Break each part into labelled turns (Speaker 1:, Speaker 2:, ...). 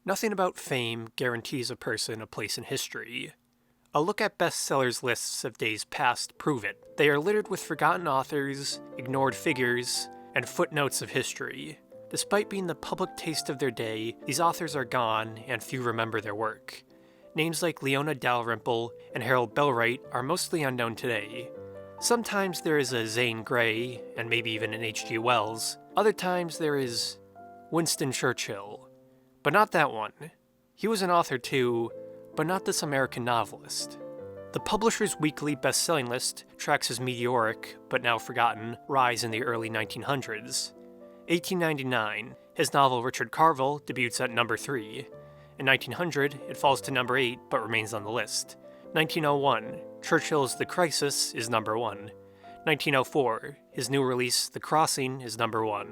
Speaker 1: Nothing about fame guarantees a person a place in history. A look at bestsellers lists of days past prove it. They are littered with forgotten authors, ignored figures, and footnotes of history. Despite being the public taste of their day, these authors are gone, and few remember their work. Names like Leona Dalrymple and Harold Bellwright are mostly unknown today. Sometimes there is a Zane Grey, and maybe even an H.G. Wells. Other times there is Winston Churchill. But not that one. He was an author too, but not this American novelist. The Publisher's Weekly best-selling list tracks his meteoric, but now forgotten, rise in the early 1900s. 1899, his novel Richard Carvel debuts at number 3. In 1900, it falls to number 8, but remains on the list. 1901, Churchill's The Crisis is number 1. 1904, his new release The Crossing is number 1.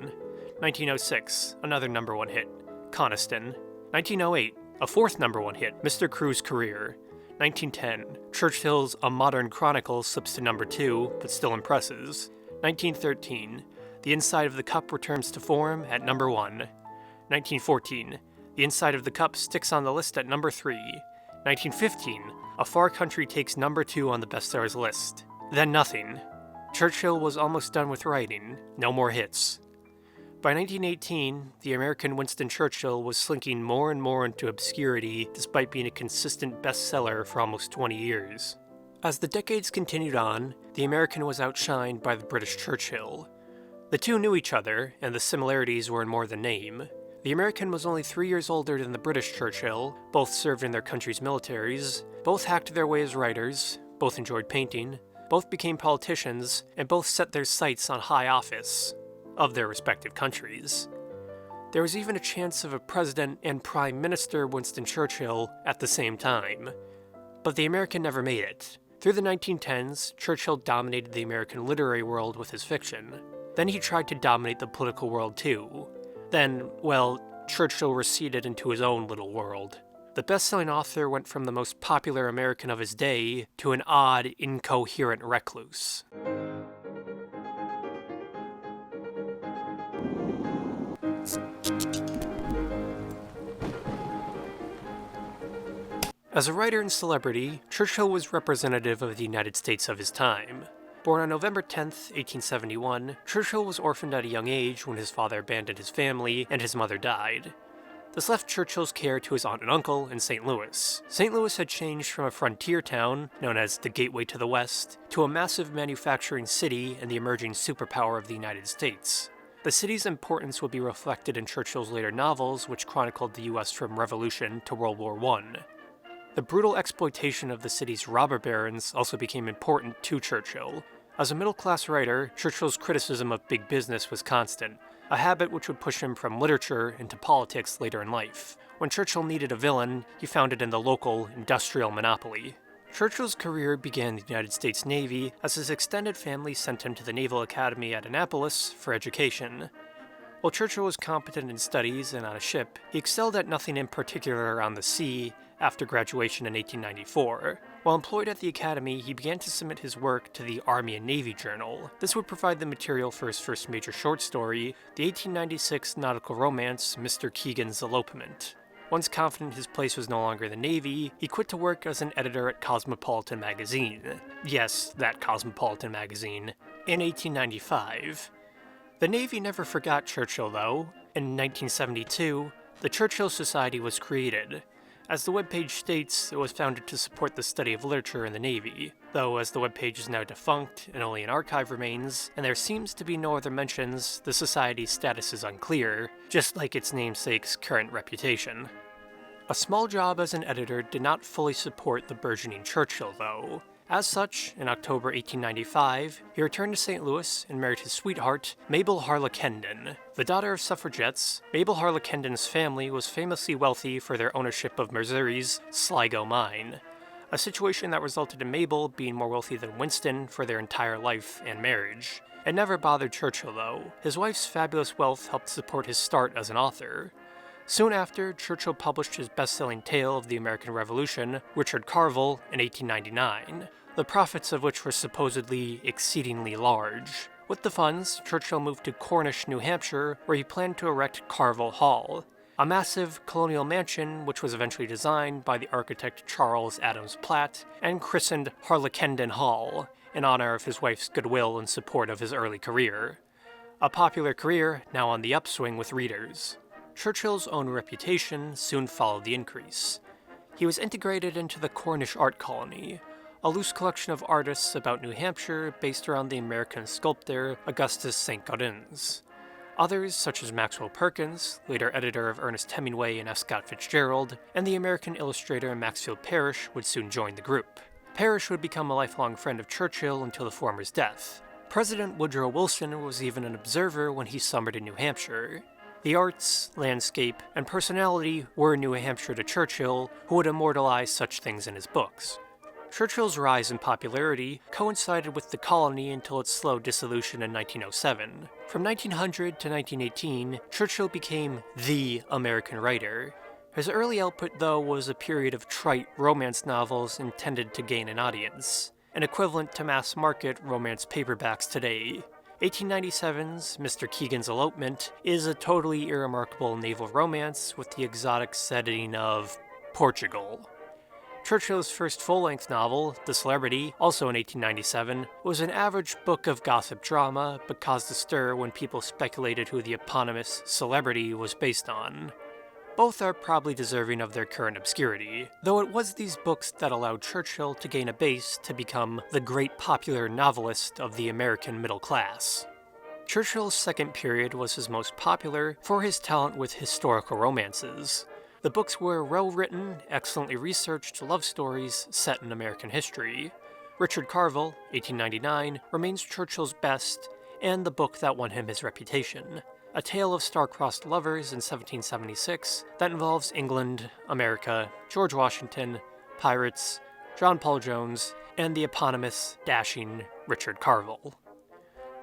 Speaker 1: 1906, another number 1 hit, Coniston. 1908, a fourth number 1 hit, Mr. Crewe's Career. 1910, Churchill's A Modern Chronicle slips to number 2, but still impresses. 1913, The Inside of the Cup returns to form at number 1. 1914, The Inside of the Cup sticks on the list at number 3. 1915, A Far Country takes number 2 on the bestsellers list. Then nothing. Churchill was almost done with writing. No more hits. By 1918, the American Winston Churchill was slinking more and more into obscurity despite being a consistent bestseller for almost 20 years. As the decades continued on, the American was outshined by the British Churchill. The two knew each other, and the similarities were in more than name. The American was only 3 years older than the British Churchill, both served in their country's militaries, both hacked their way as writers, both enjoyed painting, both became politicians, and both set their sights on high office of their respective countries. There was even a chance of a president and Prime Minister Winston Churchill at the same time. But the American never made it. Through the 1910s, Churchill dominated the American literary world with his fiction. Then he tried to dominate the political world too. Then, well, Churchill receded into his own little world. The best-selling author went from the most popular American of his day to an odd, incoherent recluse. As a writer and celebrity, Churchill was representative of the United States of his time. Born on November 10, 1871, Churchill was orphaned at a young age when his father abandoned his family and his mother died. This left Churchill's care to his aunt and uncle in St. Louis. St. Louis had changed from a frontier town, known as the Gateway to the West, to a massive manufacturing city and the emerging superpower of the United States. The city's importance would be reflected in Churchill's later novels, which chronicled the U.S. from Revolution to World War I. The brutal exploitation of the city's robber barons also became important to Churchill. As a middle-class writer, Churchill's criticism of big business was constant, a habit which would push him from literature into politics later in life. When Churchill needed a villain, he found it in the local industrial monopoly. Churchill's career began in the United States Navy as his extended family sent him to the Naval Academy at Annapolis for education. While Churchill was competent in studies and on a ship, he excelled at nothing in particular on the sea after graduation in 1894. While employed at the Academy, he began to submit his work to the Army and Navy Journal. This would provide the material for his first major short story, the 1896 nautical romance Mr. Keegan's Elopement. Once confident his place was no longer the Navy, he quit to work as an editor at Cosmopolitan magazine. Yes, that Cosmopolitan magazine. In 1895. The Navy never forgot Churchill, though. In 1972, the Churchill Society was created. As the webpage states, it was founded to support the study of literature in the Navy, though as the webpage is now defunct and only an archive remains, and there seems to be no other mentions, the Society's status is unclear, just like its namesake's current reputation. A small job as an editor did not fully support the burgeoning Churchill, though. As such, in October 1895, he returned to St. Louis and married his sweetheart, Mabel Harlow-Kendon. The daughter of suffragettes, Mabel Harlow-Kendon's family was famously wealthy for their ownership of Missouri's Sligo mine, a situation that resulted in Mabel being more wealthy than Winston for their entire life and marriage. It never bothered Churchill, though. His wife's fabulous wealth helped support his start as an author. Soon after, Churchill published his best-selling tale of the American Revolution, Richard Carvel, in 1899, the profits of which were supposedly exceedingly large. With the funds, Churchill moved to Cornish, New Hampshire, where he planned to erect Carvel Hall. a massive colonial mansion which was eventually designed by the architect Charles Adams Platt and christened Harlekenden Hall, in honor of his wife's goodwill and support of his early career. A popular career now on the upswing with readers. Churchill's own reputation soon followed the increase. He was integrated into the Cornish Art Colony, a loose collection of artists about New Hampshire based around the American sculptor Augustus St. Gaudens. Others, such as Maxwell Perkins, later editor of Ernest Hemingway and F. Scott Fitzgerald, and the American illustrator Maxfield Parrish would soon join the group. Parrish would become a lifelong friend of Churchill until the former's death. President Woodrow Wilson was even an observer when he summered in New Hampshire. The arts, landscape, and personality were New Hampshire to Churchill, who would immortalize such things in his books. Churchill's rise in popularity coincided with the colony until its slow dissolution in 1907. From 1900 to 1918, Churchill became the American writer. His early output, though, was a period of trite romance novels intended to gain an audience, an equivalent to mass-market romance paperbacks today. 1897's Mr. Keegan's Elopement is a totally irremarkable naval romance with the exotic setting of Portugal. Churchill's first full-length novel, The Celebrity, also in 1897, was an average book of gossip drama, but caused a stir when people speculated who the eponymous celebrity was based on. Both are probably deserving of their current obscurity, though it was these books that allowed Churchill to gain a base to become the great popular novelist of the American middle class. Churchill's second period was his most popular for his talent with historical romances. The books were well-written, excellently researched love stories set in American history. Richard Carvel, 1899, remains Churchill's best, and the book that won him his reputation. A tale of star-crossed lovers in 1776 that involves England, America, George Washington, pirates, John Paul Jones, and the eponymous, dashing Richard Carvel.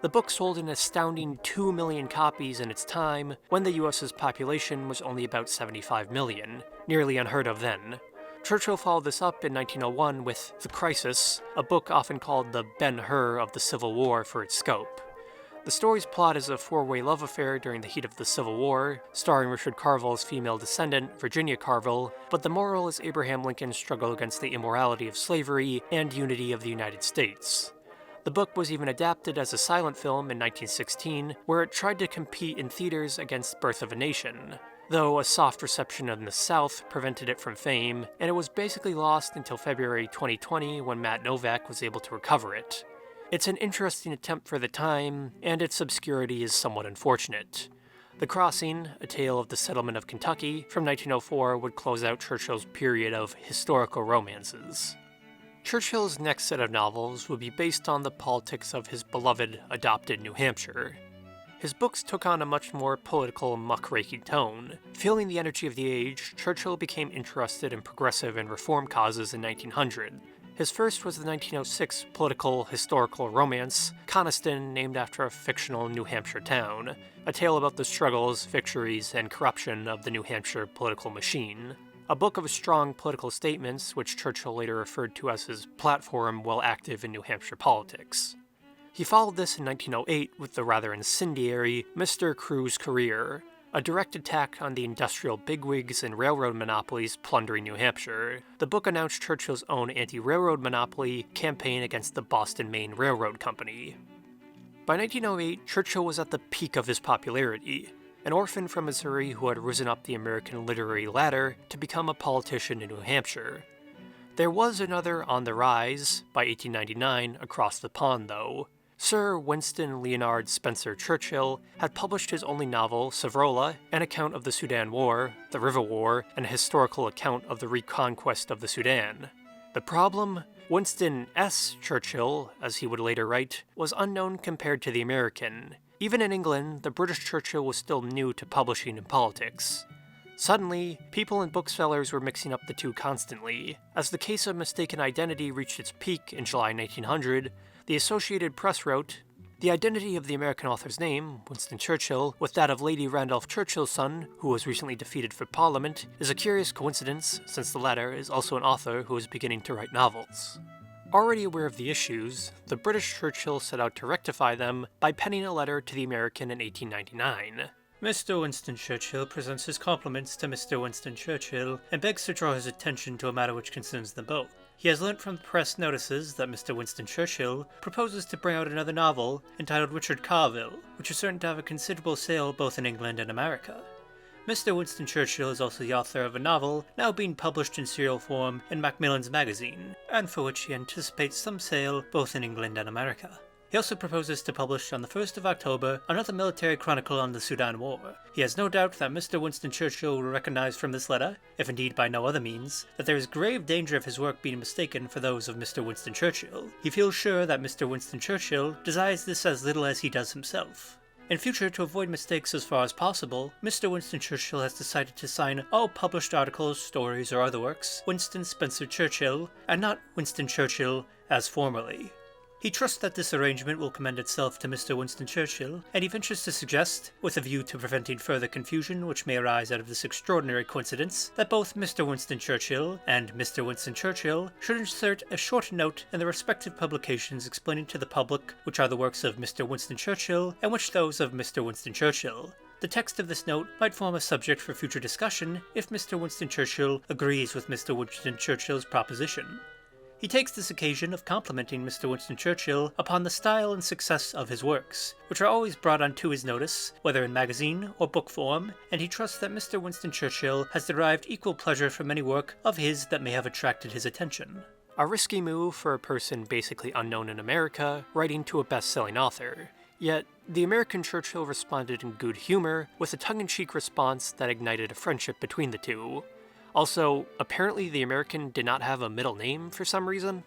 Speaker 1: The book sold an astounding 2 million copies in its time, when the US's population was only about 75 million, nearly unheard of then. Churchill followed this up in 1901 with The Crisis, a book often called the Ben-Hur of the Civil War for its scope. The story's plot is a four-way love affair during the heat of the Civil War, starring Richard Carvel's female descendant, Virginia Carvel, but the moral is Abraham Lincoln's struggle against the immorality of slavery and unity of the United States. The book was even adapted as a silent film in 1916, where it tried to compete in theaters against Birth of a Nation, though a soft reception in the South prevented it from fame, and it was basically lost until February 2020 when Matt Novak was able to recover it. It's an interesting attempt for the time, and its obscurity is somewhat unfortunate. The Crossing, a tale of the settlement of Kentucky, from 1904 would close out Churchill's period of historical romances. Churchill's next set of novels would be based on the politics of his beloved, adopted New Hampshire. His books took on a much more political, muckraking tone. Feeling the energy of the age, Churchill became interested in progressive and reform causes in 1900. His first was the 1906 political historical romance, Coniston, named after a fictional New Hampshire town, a tale about the struggles, victories, and corruption of the New Hampshire political machine. A book of strong political statements, which Churchill later referred to as his platform while active in New Hampshire politics. He followed this in 1908 with the rather incendiary Mr. Crewe's Career, a direct attack on the industrial bigwigs and railroad monopolies plundering New Hampshire. The book announced Churchill's own anti-railroad monopoly campaign against the Boston Main Railroad Company. By 1908, Churchill was at the peak of his popularity, an orphan from Missouri who had risen up the American literary ladder to become a politician in New Hampshire. There was another on the rise, by 1899, across the pond though. Sir Winston Leonard Spencer Churchill had published his only novel, Savrola, an account of the Sudan War, the River War, and a historical account of the reconquest of the Sudan. The problem? Winston S. Churchill, as he would later write, was unknown compared to the American. Even in England, the British Churchill was still new to publishing and politics. Suddenly, people and booksellers were mixing up the two constantly. As the case of mistaken identity reached its peak in July 1900, the Associated Press wrote, "The identity of the American author's name, Winston Churchill, with that of Lady Randolph Churchill's son, who was recently defeated for Parliament, is a curious coincidence, since the latter is also an author who is beginning to write novels." Already aware of the issues, the British Churchill set out to rectify them by penning a letter to the American in 1899. Mr. Winston Churchill presents his compliments to Mr. Winston Churchill and begs to draw his attention to a matter which concerns them both. He has learnt from the press notices that Mr. Winston Churchill proposes to bring out another novel entitled Richard Carville, which is certain to have a considerable sale both in England and America. Mr. Winston Churchill is also the author of a novel now being published in serial form in Macmillan's magazine, and for which he anticipates some sale both in England and America. He also proposes to publish on the 1st of October another military chronicle on the Sudan War. He has no doubt that Mr. Winston Churchill will recognize from this letter, if indeed by no other means, that there is grave danger of his work being mistaken for those of Mr. Winston Churchill. He feels sure that Mr. Winston Churchill desires this as little as he does himself. In future, to avoid mistakes as far as possible, Mr. Winston Churchill has decided to sign all published articles, stories, or other works Winston Spencer Churchill, and not Winston Churchill as formerly. He trusts that this arrangement will commend itself to Mr. Winston Churchill, and he ventures to suggest, with a view to preventing further confusion which may arise out of this extraordinary coincidence, that both Mr. Winston Churchill and Mr. Winston Churchill should insert a short note in their respective publications explaining to the public which are the works of Mr. Winston Churchill and which those of Mr. Winston Churchill. The text of this note might form a subject for future discussion if Mr. Winston Churchill agrees with Mr. Winston Churchill's proposition. He takes this occasion of complimenting Mr. Winston Churchill upon the style and success of his works, which are always brought unto his notice, whether in magazine or book form, and he trusts that Mr. Winston Churchill has derived equal pleasure from any work of his that may have attracted his attention. A risky move for a person basically unknown in America, writing to a best-selling author. Yet, the American Churchill responded in good humor, with a tongue-in-cheek response that ignited a friendship between the two. Also, apparently the American did not have a middle name for some reason.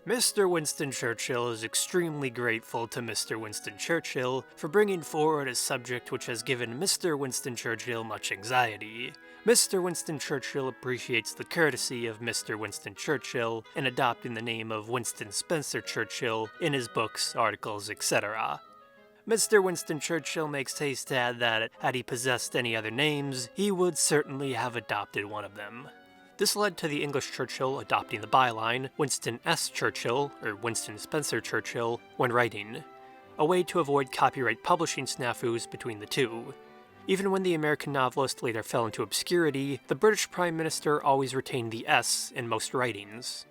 Speaker 1: Mr. Winston Churchill is extremely grateful to Mr. Winston Churchill for bringing forward a subject which has given Mr. Winston Churchill much anxiety. Mr. Winston Churchill appreciates the courtesy of Mr. Winston Churchill in adopting the name of Winston Spencer Churchill in his books, articles, etc. Mr. Winston Churchill makes haste to add that, had he possessed any other names, he would certainly have adopted one of them. This led to the English Churchill adopting the byline Winston S. Churchill, or Winston Spencer Churchill, when writing, a way to avoid copyright publishing snafus between the two. Even when the American novelist later fell into obscurity, the British Prime Minister always retained the S in most writings.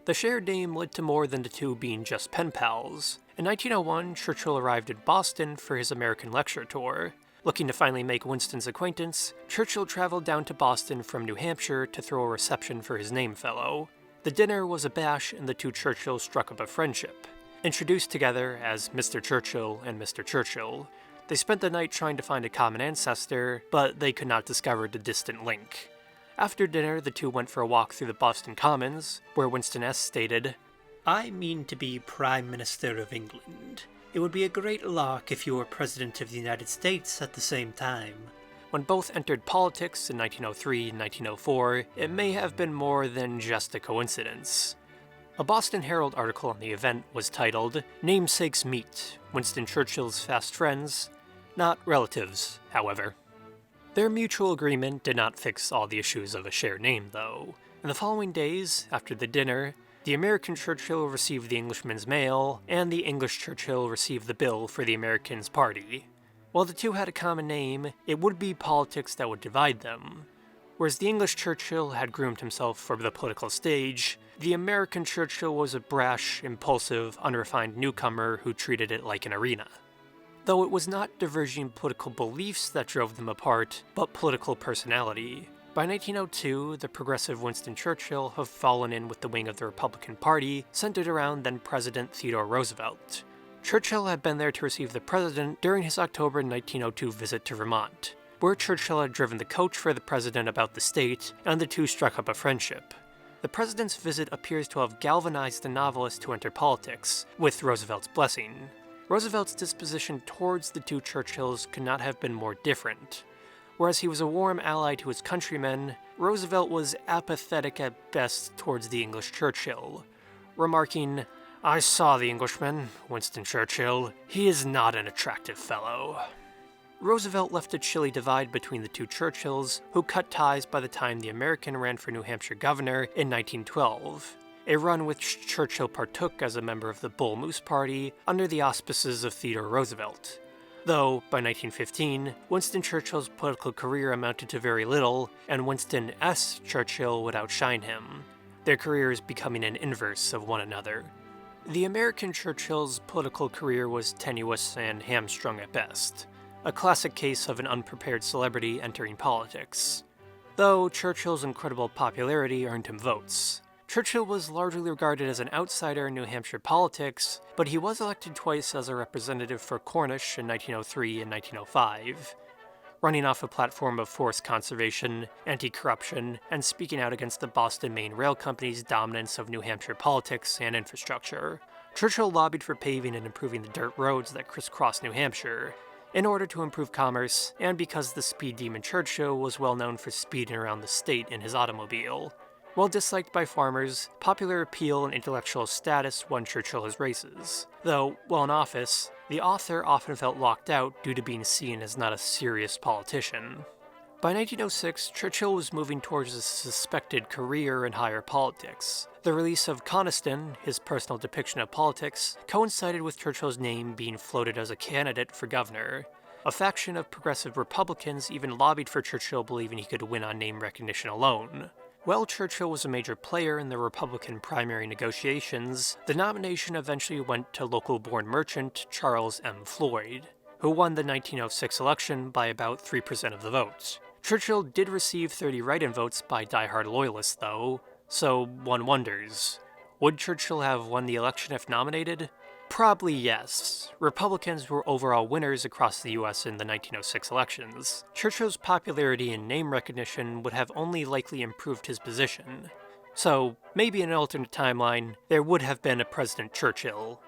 Speaker 1: The shared name led to more than the two being just pen pals. In 1901, Churchill arrived in Boston for his American lecture tour. Looking to finally make Winston's acquaintance, Churchill traveled down to Boston from New Hampshire to throw a reception for his namefellow. The dinner was a bash and the two Churchills struck up a friendship. Introduced together as Mr. Churchill and Mr. Churchill, they spent the night trying to find a common ancestor, but they could not discover the distant link. After dinner, the two went for a walk through the Boston Commons, where Winston S. stated, "I mean to be Prime Minister of England. It would be a great lark if you were President of the United States at the same time." When both entered politics in 1903 and 1904, it may have been more than just a coincidence. A Boston Herald article on the event was titled, "Namesakes Meet, Winston Churchill's Fast Friends," not relatives, however. Their mutual agreement did not fix all the issues of a shared name, though. In the following days, after the dinner, the American Churchill received the Englishman's mail, and the English Churchill received the bill for the American's party. While the two had a common name, it would be politics that would divide them. Whereas the English Churchill had groomed himself for the political stage, the American Churchill was a brash, impulsive, unrefined newcomer who treated it like an arena. Though it was not diverging political beliefs that drove them apart, but political personality. By 1902, the progressive Winston Churchill had fallen in with the wing of the Republican Party, centered around then-President Theodore Roosevelt. Churchill had been there to receive the president during his October 1902 visit to Vermont, where Churchill had driven the coach for the president about the state, and the two struck up a friendship. The president's visit appears to have galvanized the novelist to enter politics, with Roosevelt's blessing. Roosevelt's disposition towards the two Churchills could not have been more different. Whereas he was a warm ally to his countrymen, Roosevelt was apathetic at best towards the English Churchill, remarking, "I saw the Englishman, Winston Churchill. He is not an attractive fellow." Roosevelt left a chilly divide between the two Churchills, who cut ties by the time the American ran for New Hampshire governor in 1912. A run which Churchill partook as a member of the Bull Moose Party under the auspices of Theodore Roosevelt. Though, by 1915, Winston Churchill's political career amounted to very little, and Winston S. Churchill would outshine him, their careers becoming an inverse of one another. The American Churchill's political career was tenuous and hamstrung at best, a classic case of an unprepared celebrity entering politics. Though Churchill's incredible popularity earned him votes, Churchill was largely regarded as an outsider in New Hampshire politics, but he was elected twice as a representative for Cornish in 1903 and 1905, running off a platform of forest conservation, anti-corruption, and speaking out against the Boston Main Rail Company's dominance of New Hampshire politics and infrastructure. Churchill lobbied for paving and improving the dirt roads that crisscross New Hampshire, in order to improve commerce, and because the speed demon Churchill was well known for speeding around the state in his automobile. While disliked by farmers, popular appeal and intellectual status won Churchill his races, though, while in office, the author often felt locked out due to being seen as not a serious politician. By 1906, Churchill was moving towards a suspected career in higher politics. The release of Coniston, his personal depiction of politics, coincided with Churchill's name being floated as a candidate for governor. A faction of progressive Republicans even lobbied for Churchill, believing he could win on name recognition alone. While Churchill was a major player in the Republican primary negotiations, the nomination eventually went to local-born merchant Charles M. Floyd, who won the 1906 election by about 3% of the vote. Churchill did receive 30 write-in votes by die-hard loyalists, though, so one wonders, would Churchill have won the election if nominated? Probably yes. Republicans were overall winners across the US in the 1906 elections. Churchill's popularity and name recognition would have only likely improved his position. So, maybe in an alternate timeline, there would have been a President Churchill.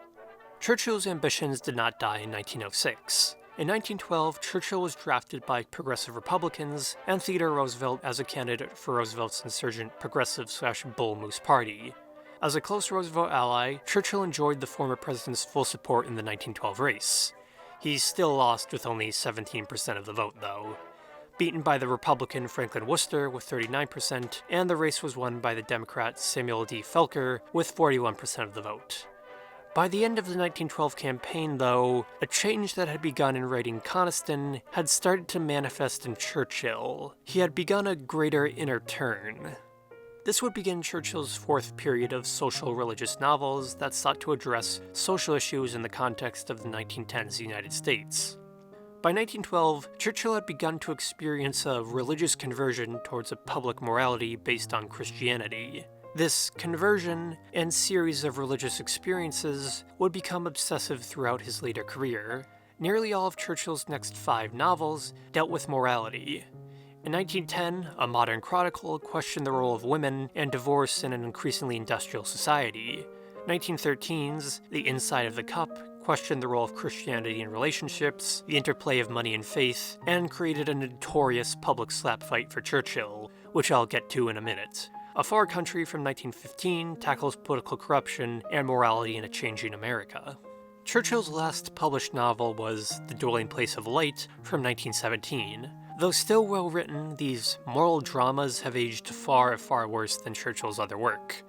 Speaker 1: Churchill's ambitions did not die in 1906. In 1912, Churchill was drafted by progressive Republicans and Theodore Roosevelt as a candidate for Roosevelt's insurgent progressive/Bull Moose Party. As a close Roosevelt ally, Churchill enjoyed the former president's full support in the 1912 race. He still lost with only 17% of the vote, though, beaten by the Republican Franklin Worcester with 39%, and the race was won by the Democrat Samuel D. Felker with 41% of the vote. By the end of the 1912 campaign, though, a change that had begun in writing Coniston had started to manifest in Churchill. He had begun a greater inner turn. This would begin Churchill's fourth period of social religious novels that sought to address social issues in the context of the 1910s United States. By 1912, Churchill had begun to experience a religious conversion towards a public morality based on Christianity. This conversion and series of religious experiences would become obsessive throughout his later career. Nearly all of Churchill's next 5 novels dealt with morality. In 1910, A Modern Chronicle questioned the role of women and divorce in an increasingly industrial society. 1913's The Inside of the Cup questioned the role of Christianity in relationships, the interplay of money and faith, and created a notorious public slap fight for Churchill, which I'll get to in a minute. A Far Country from 1915 tackles political corruption and morality in a changing America. Churchill's last published novel was The Dwelling Place of Light from 1917. Though still well written, these moral dramas have aged far, far worse than Churchill's other work.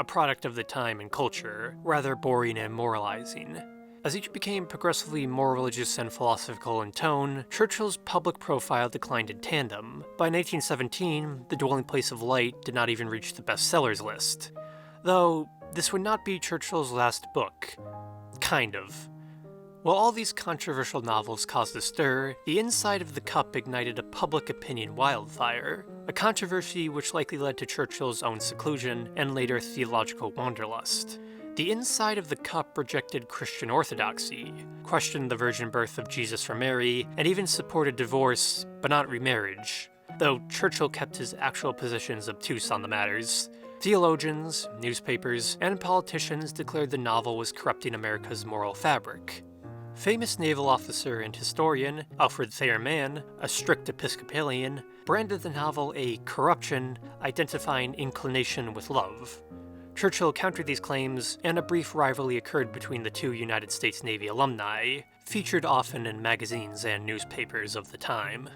Speaker 1: A product of the time and culture, rather boring and moralizing. As each became progressively more religious and philosophical in tone, Churchill's public profile declined in tandem. By 1917, The Dwelling Place of Light did not even reach the bestsellers list. Though, this would not be Churchill's last book. Kind of. While all these controversial novels caused a stir, The Inside of the Cup ignited a public opinion wildfire, a controversy which likely led to Churchill's own seclusion and later theological wanderlust. The Inside of the Cup rejected Christian orthodoxy, questioned the virgin birth of Jesus from Mary, and even supported divorce, but not remarriage, though Churchill kept his actual positions obtuse on the matters. Theologians, newspapers, and politicians declared the novel was corrupting America's moral fabric. Famous naval officer and historian Alfred Thayer Mann, a strict Episcopalian, branded the novel a corruption, identifying inclination with love. Churchill countered these claims, and a brief rivalry occurred between the two United States Navy alumni, featured often in magazines and newspapers of the time.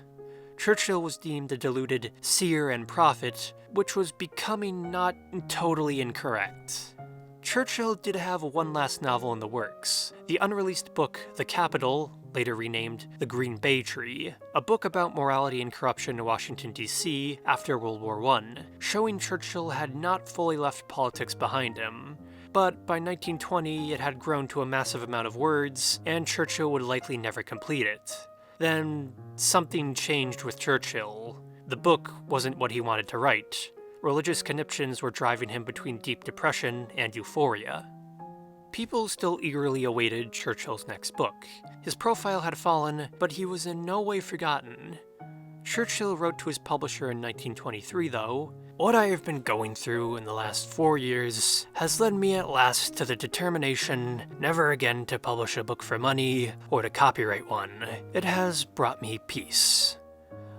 Speaker 1: Churchill was deemed a deluded seer and prophet, which was becoming not totally incorrect. Churchill did have one last novel in the works. The unreleased book, The Capitol, later renamed The Green Bay Tree, a book about morality and corruption in Washington, D.C. after World War I, showing Churchill had not fully left politics behind him. But by 1920, it had grown to a massive amount of words, and Churchill would likely never complete it. Then, something changed with Churchill. The book wasn't what he wanted to write. Religious conniptions were driving him between deep depression and euphoria. People still eagerly awaited Churchill's next book. His profile had fallen, but he was in no way forgotten. Churchill wrote to his publisher in 1923, though, "What I have been going through in the last 4 years has led me at last to the determination never again to publish a book for money or to copyright one. It has brought me peace."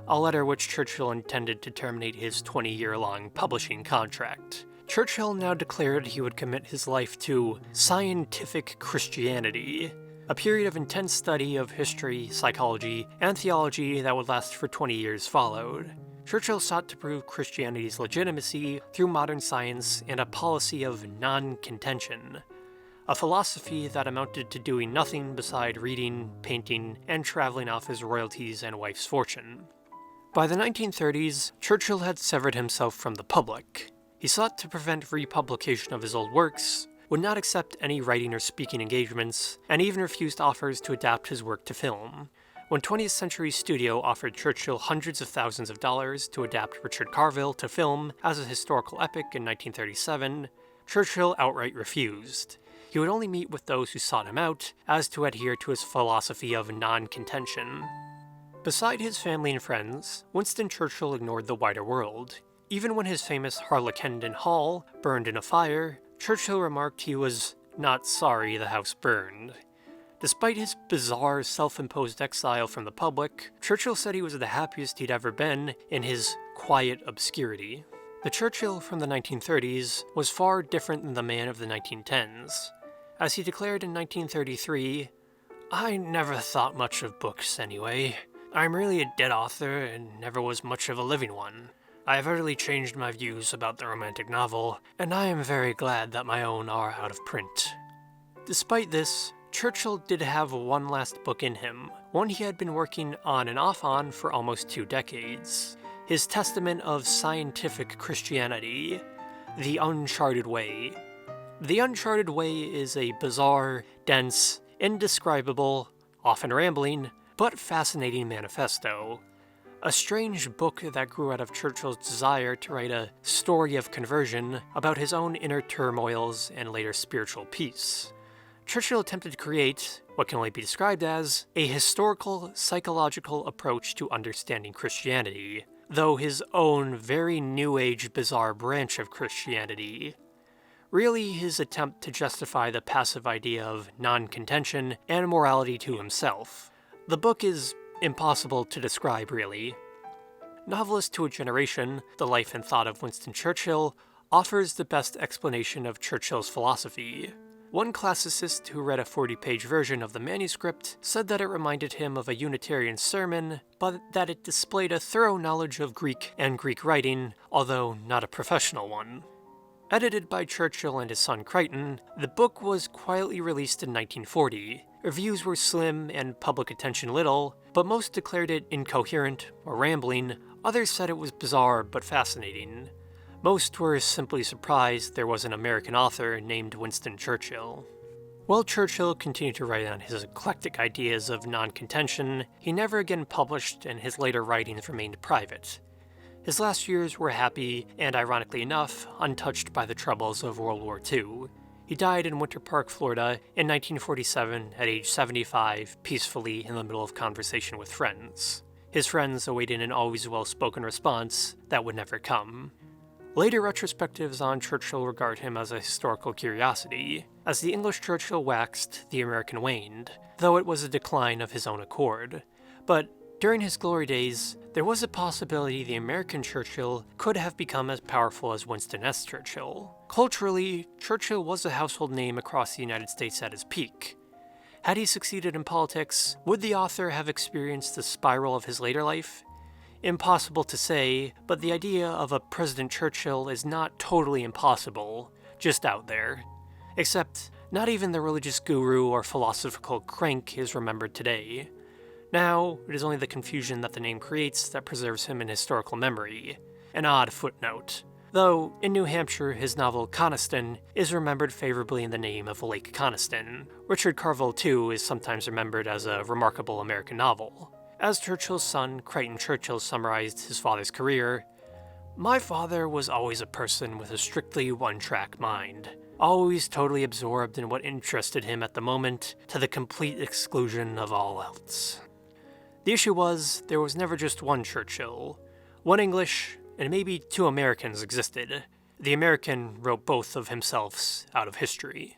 Speaker 1: A letter which Churchill intended to terminate his 20-year-long publishing contract. Churchill now declared he would commit his life to scientific Christianity, a period of intense study of history, psychology, and theology that would last for 20 years followed. Churchill sought to prove Christianity's legitimacy through modern science and a policy of non-contention, a philosophy that amounted to doing nothing beside reading, painting, and traveling off his royalties and wife's fortune. By the 1930s, Churchill had severed himself from the public. He sought to prevent republication of his old works, would not accept any writing or speaking engagements, and even refused offers to adapt his work to film. When 20th Century Studio offered Churchill hundreds of thousands of dollars to adapt Richard Carville to film as a historical epic in 1937, Churchill outright refused. He would only meet with those who sought him out, as to adhere to his philosophy of non-contention. Beside his family and friends, Winston Churchill ignored the wider world. Even when his famous Harlequin Hall burned in a fire, Churchill remarked he was not sorry the house burned. Despite his bizarre self-imposed exile from the public, Churchill said he was the happiest he'd ever been in his quiet obscurity. The Churchill from the 1930s was far different than the man of the 1910s. As he declared in 1933, "I never thought much of books anyway. I'm really a dead author and never was much of a living one. I have utterly changed my views about the romantic novel, and I am very glad that my own are out of print." Despite this, Churchill did have one last book in him, one he had been working on and off on for almost 2 decades. His testament of scientific Christianity, The Uncharted Way. The Uncharted Way is a bizarre, dense, indescribable, often rambling, but fascinating manifesto. A strange book that grew out of Churchill's desire to write a story of conversion about his own inner turmoils and later spiritual peace. Churchill attempted to create what can only be described as a historical, psychological approach to understanding Christianity, though his own very New Age bizarre branch of Christianity. Really his attempt to justify the passive idea of non-contention and morality to himself. The book is impossible to describe, really. Novelist to a Generation, The Life and Thought of Winston Churchill, offers the best explanation of Churchill's philosophy. One classicist who read a 40-page version of the manuscript said that it reminded him of a Unitarian sermon, but that it displayed a thorough knowledge of Greek and Greek writing, although not a professional one. Edited by Churchill and his son Crichton, the book was quietly released in 1940. Reviews were slim and public attention little, but most declared it incoherent or rambling. Others said it was bizarre but fascinating. Most were simply surprised there was an American author named Winston Churchill. While Churchill continued to write on his eclectic ideas of non-contention, he never again published, and his later writings remained private. His last years were happy and, ironically enough, untouched by the troubles of World War II. He died in Winter Park, Florida, in 1947 at age 75, peacefully in the middle of conversation with friends. His friends awaited an always well-spoken response that would never come. Later retrospectives on Churchill regard him as a historical curiosity. As the English Churchill waxed, the American waned, though it was a decline of his own accord. But during his glory days, there was a possibility the American Churchill could have become as powerful as Winston S. Churchill. Culturally, Churchill was a household name across the United States at his peak. Had he succeeded in politics, would the author have experienced the spiral of his later life? Impossible to say, but the idea of a President Churchill is not totally impossible, just out there. Except, Not even the religious guru or philosophical crank is remembered today. Now, it is only the confusion that the name creates that preserves him in historical memory. An odd footnote. Though, in New Hampshire, his novel Coniston is remembered favorably in the name of Lake Coniston. Richard Carville, too, is sometimes remembered as a remarkable American novel. As Churchill's son, Crichton Churchill, summarized his father's career, "My father was always a person with a strictly one-track mind, always totally absorbed in what interested him at the moment, to the complete exclusion of all else." The issue was, there was never just one Churchill. One English, and maybe two Americans existed. The American wrote both of himself's out of history.